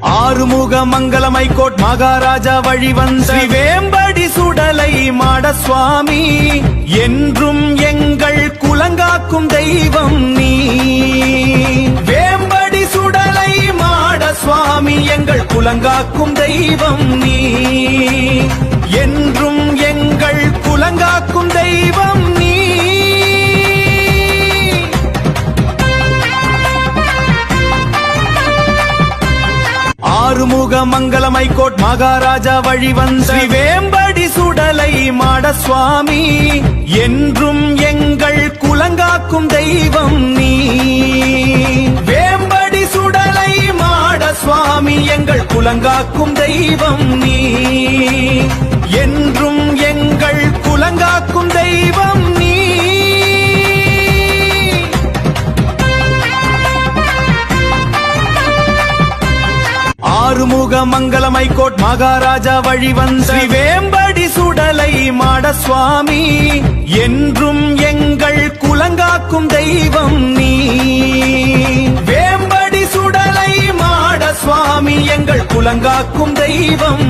ஆறுமுக மங்கலம் high court Maharaja வழிவந்த ஸ்ரீ வேம்படி சுடலை மாட சுவாமி என்றும் எங்கள் குலங்காக்கும் தெய்வம் நீ. வேம்படி சுடலை மாட சுவாமி எங்கள் குலங்காக்கும் தெய்வம் நீ. என்றும் எங்கள் குலங்காக்கும் தெய்வம் நீ. ஆறுமுக மங்கலம் ஐகோர்ட் மகாராஜா வழிவந்த ஸ்ரீ வேம்படி சுடலை மாட சுவாமி என்றும் எங்கள் குலங்காக்கும் தெய்வம் நீ. வேம்படி சுடலை மாட சுவாமி எங்கள் குலங்காக்கும் தெய்வம் நீ. என்றும் எங்கள் குலங்காக்கும் தெய்வம் நீ. ஆறுமுக மங்கலம் ஐகோர்ட் மகாராஜா வழிவந்த ஸ்ரீ வேம்படி சுடலை மாட சுவாமி என்றும் எங்கள் குலங்காக்கும் தெய்வம் நீ. வேம்படி சுடலை மாட சுவாமி எங்கள் குலங்காக்கும் தெய்வம்.